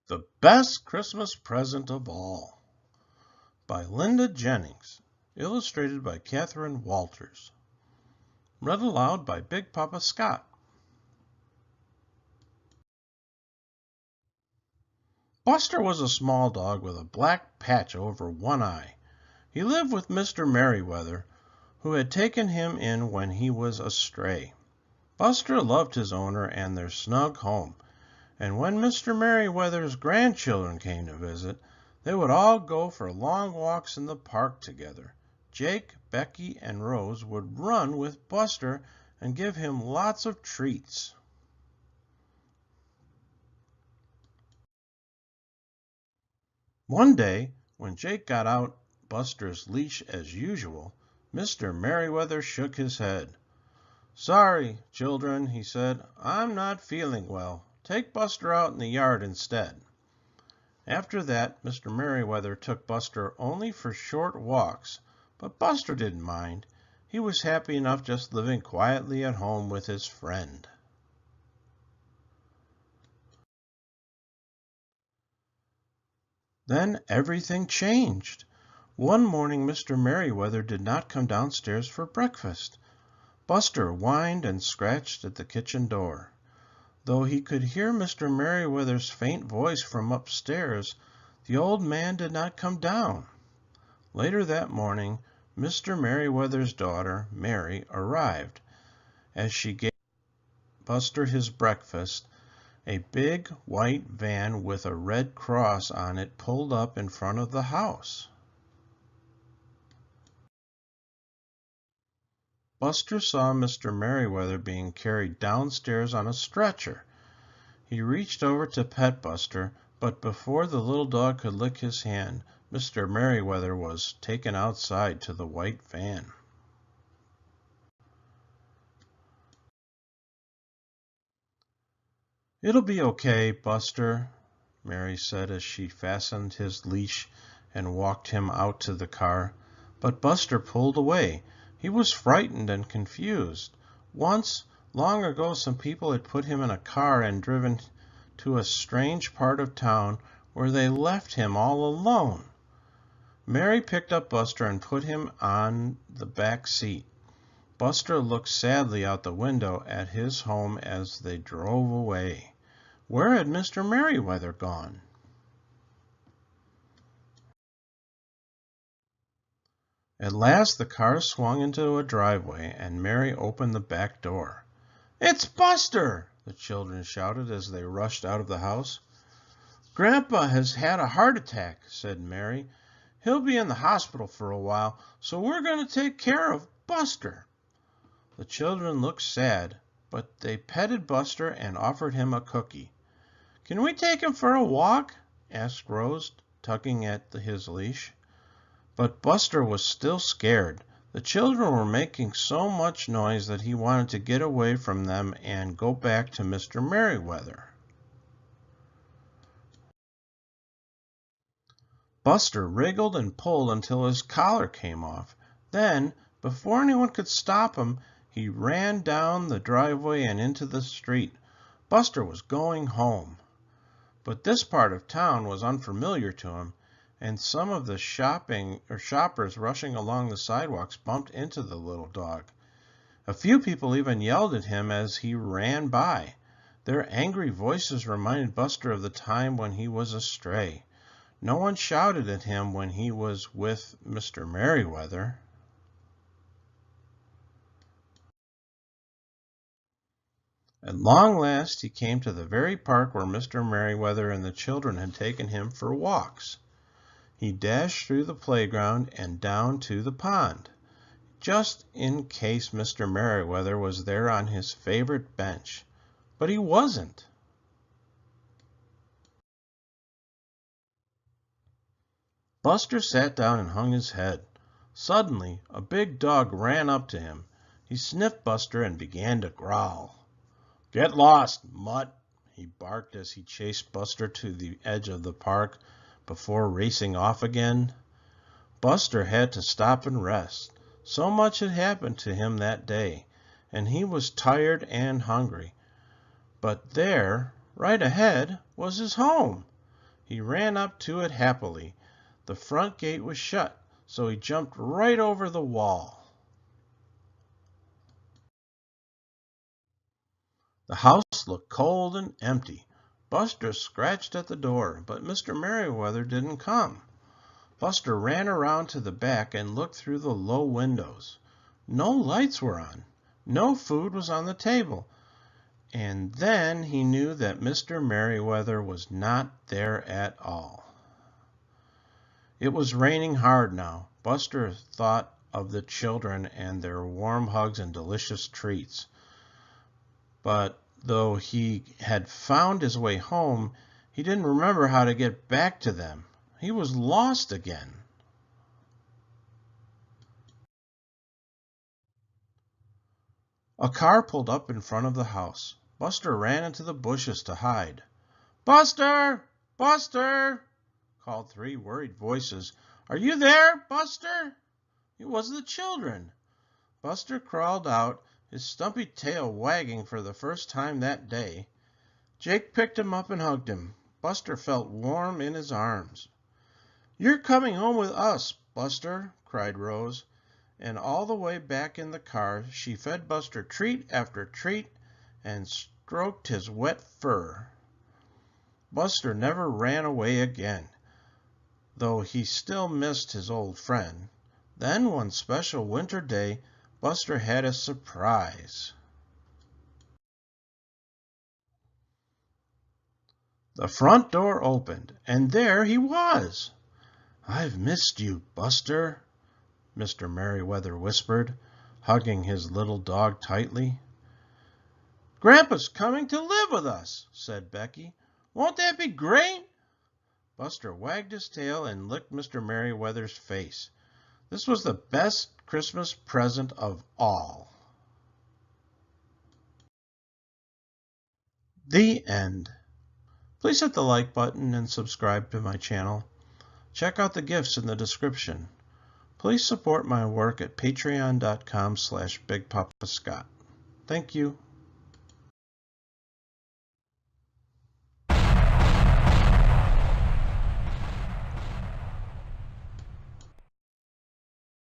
The Best Christmas Present of All by Linda Jennings, illustrated by Catherine Walters. Read aloud by Big Papa Scott. Buster was a small dog with a black patch over one eye. He lived with Mr. Merryweather, who had taken him in when he was a stray. Buster loved his owner and their snug home, and when Mr. Merryweather's grandchildren came to visit, they would all go for long walks in the park together. Jake, Becky, and Rose would run with Buster and give him lots of treats. One day, when Jake got out Buster's leash as usual, Mr. Merryweather shook his head. "Sorry, children," he said, "I'm not feeling well. Take Buster out in the yard instead." After that, Mr. Merryweather took Buster only for short walks, but Buster didn't mind. He was happy enough just living quietly at home with his friend. Then everything changed. One morning Mr. Merryweather did not come downstairs for breakfast. Buster whined and scratched at the kitchen door. Though he could hear Mr. Merryweather's faint voice from upstairs, the old man did not come down. Later that morning, Mr. Merryweather's daughter, Mary, arrived. As she gave Buster his breakfast, a big white van with a red cross on it pulled up in front of the house. Buster saw Mr. Merryweather being carried downstairs on a stretcher. He reached over to pet Buster, but before the little dog could lick his hand, Mr. Merryweather was taken outside to the white van. "It'll be okay, Buster," Mary said as she fastened his leash and walked him out to the car. But Buster pulled away. He was frightened and confused. Once, long ago, some people had put him in a car and driven to a strange part of town where they left him all alone. Mary picked up Buster and put him on the back seat. Buster looked sadly out the window at his home as they drove away. Where had Mr. Merryweather gone? At last the car swung into a driveway, and Mary opened the back door. "It's Buster!" the children shouted as they rushed out of the house. "Grandpa has had a heart attack," said Mary. "He'll be in the hospital for a while, so we're going to take care of Buster." The children looked sad, but they petted Buster and offered him a cookie. "Can we take him for a walk?" asked Rose, tugging at his leash. But Buster was still scared. The children were making so much noise that he wanted to get away from them and go back to Mr. Merryweather. Buster wriggled and pulled until his collar came off. Then, before anyone could stop him, he ran down the driveway and into the street. Buster was going home. But this part of town was unfamiliar to him, and some of the shoppers rushing along the sidewalks bumped into the little dog. A few people even yelled at him as he ran by. Their angry voices reminded Buster of the time when he was a stray. No one shouted at him when he was with Mr. Merryweather. At long last he came to the very park where Mr. Merryweather and the children had taken him for walks. He dashed through the playground and down to the pond, just in case Mr. Merryweather was there on his favorite bench. But he wasn't. Buster sat down and hung his head. Suddenly, a big dog ran up to him. He sniffed Buster and began to growl. "Get lost, mutt," he barked as he chased Buster to the edge of the park before racing off again. Buster had to stop and rest. So much had happened to him that day, and he was tired and hungry. But there, right ahead, was his home. He ran up to it happily. The front gate was shut, so he jumped right over the wall. The house looked cold and empty. Buster scratched at the door, but Mr. Merriweather didn't come. Buster ran around to the back and looked through the low windows. No lights were on. No food was on the table. And then he knew that Mr. Merriweather was not there at all. It was raining hard now. Buster thought of the children and their warm hugs and delicious treats. But though he had found his way home, he didn't remember how to get back to them. He was lost again. A car pulled up in front of the house. Buster ran into the bushes to hide. "Buster! Buster!" called three worried voices. "Are you there, Buster?" It was the children. Buster crawled out, his stumpy tail wagging for the first time that day. Jake picked him up and hugged him. Buster felt warm in his arms. "You're coming home with us, Buster," cried Rose. And all the way back in the car she fed Buster treat after treat and stroked his wet fur. Buster never ran away again, though he still missed his old friend. Then one special winter day, Buster had a surprise. The front door opened, and there he was. "I've missed you, Buster," Mr. Merriweather whispered, hugging his little dog tightly. "Grandpa's coming to live with us," said Becky. "Won't that be great?" Buster wagged his tail and licked Mr. Merriweather's face. This was the best Christmas present of all. The end. Please hit the like button and subscribe to my channel. Check out the gifts in the description. Please support my work at patreon.com/BigPapaScott. Thank you.